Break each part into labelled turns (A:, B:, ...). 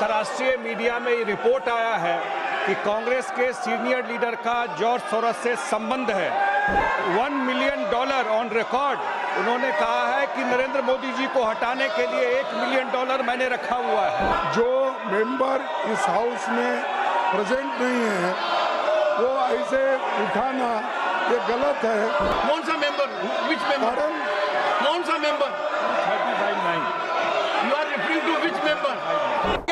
A: अंतर्राष्ट्रीय मीडिया में ये रिपोर्ट आया है कि कांग्रेस के सीनियर लीडर का जॉर्ज सोरोस से संबंध है। $1 मिलियन ऑन रिकॉर्ड उन्होंने कहा है कि नरेंद्र मोदी जी को हटाने के लिए $1 मिलियन मैंने रखा हुआ है।
B: जो मेंबर इस हाउस में प्रेजेंट नहीं है वो ऐसे उठाना ये गलत है।
C: कौन सा मेंबर? Which member? कौन सा member?
A: 35-9
C: you are referring to which member?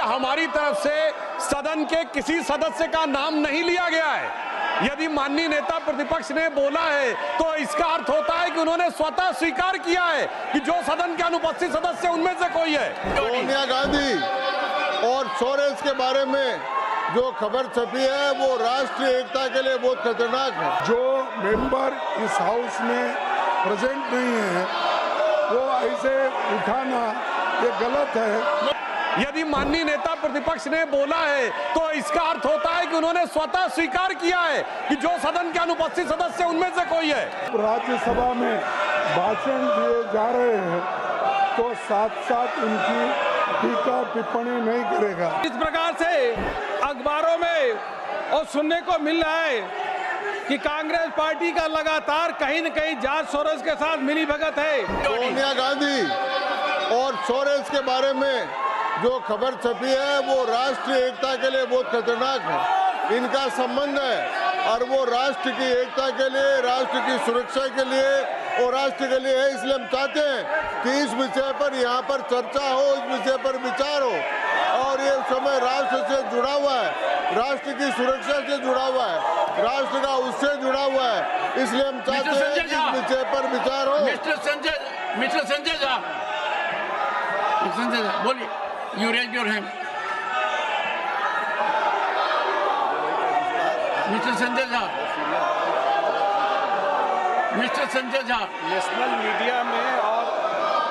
D: हमारी तरफ से सदन के किसी सदस्य का नाम नहीं लिया गया है। यदि माननीय नेता प्रतिपक्ष ने बोला है तो इसका अर्थ होता है कि उन्होंने स्वतः स्वीकार किया है कि जो सदन के अनुपस्थित सदस्य उनमें से कोई है।
E: सोनिया गांधी और सोरेस के बारे में जो खबर छपी है वो राष्ट्रीय एकता के लिए बहुत खतरनाक है।
B: जो मेंबर इस हाउस में प्रेजेंट नहीं है वो ऐसे उठाना ये गलत है।
D: यदि माननीय नेता प्रतिपक्ष ने बोला है तो इसका अर्थ होता है कि उन्होंने स्वतः स्वीकार किया है कि जो सदन के अनुपस्थित सदस्य उनमें से कोई है।
B: राज्यसभा में भाषण दिए जा रहे हैं तो साथ साथ उनकी टीका टिप्पणी नहीं करेगा।
A: इस प्रकार से अखबारों में और सुनने को मिल रहा है कि कांग्रेस पार्टी का लगातार कहीं न कहीं जॉर्ज सोरोस के साथ मिलीभगत है।
E: सोनिया गांधी और सोरेस के बारे में जो खबर छपी है वो राष्ट्रीय एकता के लिए बहुत खतरनाक है। इनका संबंध है और वो राष्ट्र की एकता के लिए, राष्ट्र की सुरक्षा के लिए और राष्ट्र के लिए है। इसलिए हम चाहते हैं कि इस विषय पर यहाँ पर चर्चा हो, इस विषय पर विचार हो और ये समय राष्ट्र से जुड़ा हुआ है, राष्ट्र की सुरक्षा से जुड़ा हुआ है, राष्ट्र का उससे जुड़ा हुआ है। इसलिए हम चाहते हैं कि इस विषय पर विचार हो।
C: मिस्टर संजय झा बोलिए। You raise your hand. Mister Sanjay Jha.
A: National media में और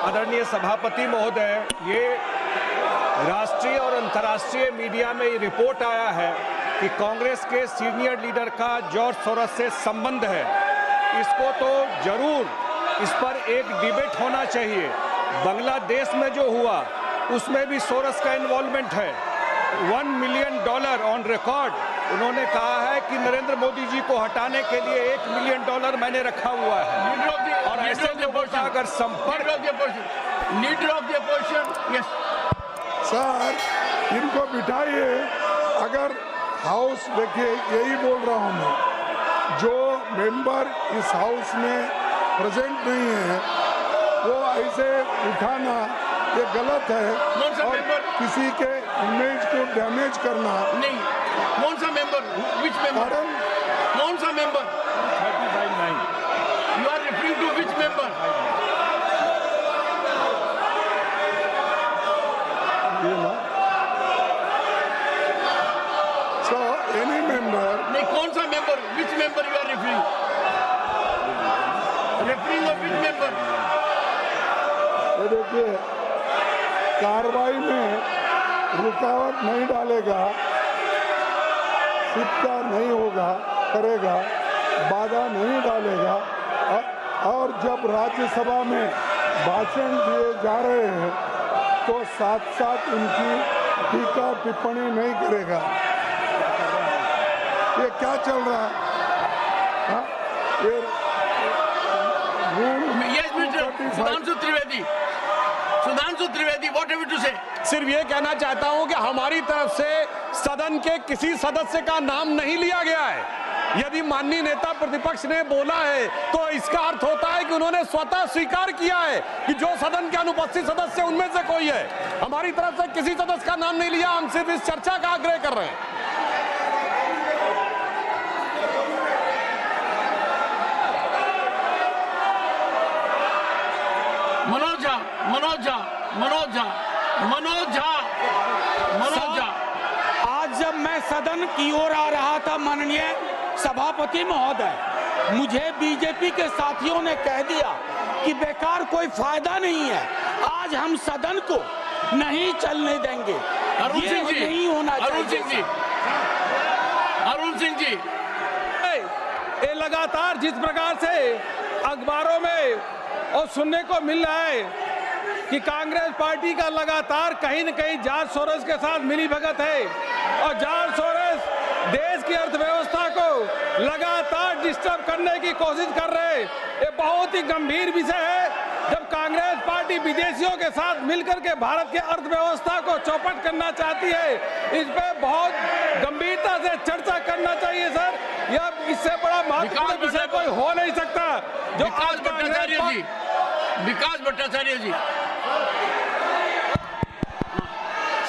A: आदरणीय सभापति महोदय, ये राष्ट्रीय और अंतर्राष्ट्रीय मीडिया में ये रिपोर्ट आया है कि कांग्रेस के सीनियर लीडर का जॉर्ज सोरोस से संबंध है। इसको तो जरूर इस पर एक डिबेट होना चाहिए। बांग्लादेश में जो हुआ उसमें भी सोरोस का इन्वॉल्वमेंट है। $1 मिलियन ऑन रिकॉर्ड उन्होंने कहा है कि नरेंद्र मोदी जी को हटाने के लिए $1 मिलियन मैंने रखा हुआ है। और ऐसे लोगों का अगर संपर्क
B: सर इनको बिठाइए। अगर हाउस देखिए, यही बोल रहा हूँ मैं, जो मेंबर इस हाउस में प्रेजेंट नहीं है वो ऐसे उठाना ये गलत है और किसी के इमेज को डैमेज करना
C: नहीं। कौन सा मेंबर? Which member? कौन सा member?
A: 35-9
C: you are referring to which member?
B: So any member.
C: नहीं, कौन सा member? Which member you are referring? Of which member?
B: देखिए, कार्रवाई में रुकावट नहीं डालेगा, सिक्का नहीं होगा, करेगा, बाधा नहीं डालेगा और जब राज्यसभा में भाषण दिए जा रहे हैं तो साथ साथ उनकी टीका टिप्पणी नहीं करेगा। ये क्या चल रहा है? हाँ? ये
C: Sudhanshu Trivedi, what have you to say?
D: सिर्फ ये कहना चाहता हूं कि हमारी तरफ से सदन के किसी सदस्य का नाम नहीं लिया गया है। यदि माननीय नेता प्रतिपक्ष ने बोला है तो इसका अर्थ होता है कि उन्होंने स्वतः स्वीकार किया है कि जो सदन के अनुपस्थित सदस्य उनमें से कोई है। हमारी तरफ से किसी सदस्य का नाम नहीं लिया, हम सिर्फ इस चर्चा का आग्रह कर रहे हैं।
C: मनोज झा।
F: आज जब मैं सदन की ओर आ रहा था माननीय सभापति महोदय, मुझे बीजेपी के साथियों ने कह दिया कि बेकार कोई फायदा नहीं है, आज हम सदन को नहीं चलने देंगे। ये नहीं होना चाहिए।
C: अरुण सिंह जी,
A: ये लगातार जिस प्रकार से अखबारों में और सुनने को मिल रहा है कि कांग्रेस पार्टी का लगातार कहीं न कहीं जॉर्ज सोरोस के साथ मिलीभगत है और जॉर्ज सोरोस देश की अर्थव्यवस्था को लगातार डिस्टर्ब करने की कोशिश कर रहे हैं। ये बहुत ही गंभीर विषय है। जब कांग्रेस पार्टी विदेशियों के साथ मिलकर के भारत की अर्थव्यवस्था को चौपट करना चाहती है, इस पे बहुत गंभीरता से चर्चा करना चाहिए सर। यह इससे बड़ा महत्वपूर्ण विषय कोई हो नहीं सकता। जो
C: विकास भट्टाचार्य जी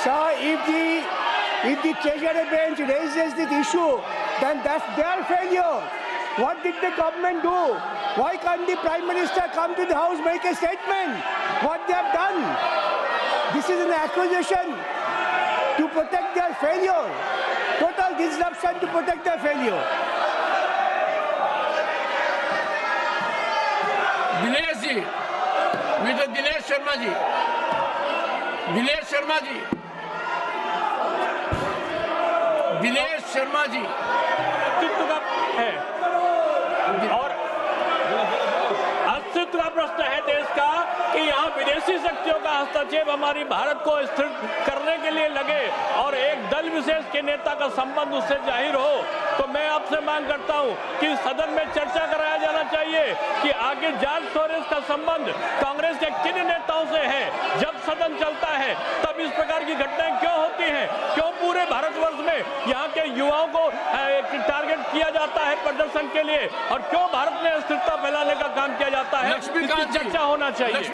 G: Sir, if the Treasury bench raises this issue, then that's their failure. What did the government do? Why can't the Prime Minister come to the House, make a statement? What they have done? This is an accusation to protect their failure. Total disruption to protect their failure.
C: Dinesh ji, mister Dinesh Sharma ji, Dinesh Sharma ji, Dinesh Sharma ji
H: अस्तित्व का है और अस्तित्व का प्रश्न है देश का कि यहाँ विदेशी शक्तियों का हस्तक्षेप हमारी भारत को स्थिर करने के लिए लगे और एक दल विशेष के नेता का संबंध उससे जाहिर हो, तो मैं आपसे मांग करता हूँ कि सदन में चर्चा कराया जाना चाहिए कि आगे जॉर्ज सोरोस का संबंध कांग्रेस के किन नेताओं से है। जब सदन चलता है तब इस प्रकार की घटनाएं क्यों होती हैं? क्यों पूरे भारतवर्ष में यहाँ के युवाओं को टारगेट किया जाता है प्रदर्शन के लिए और क्यों भारत में अस्थिरता फैलाने का काम किया जाता है? इसकी चर्चा होना चाहिए।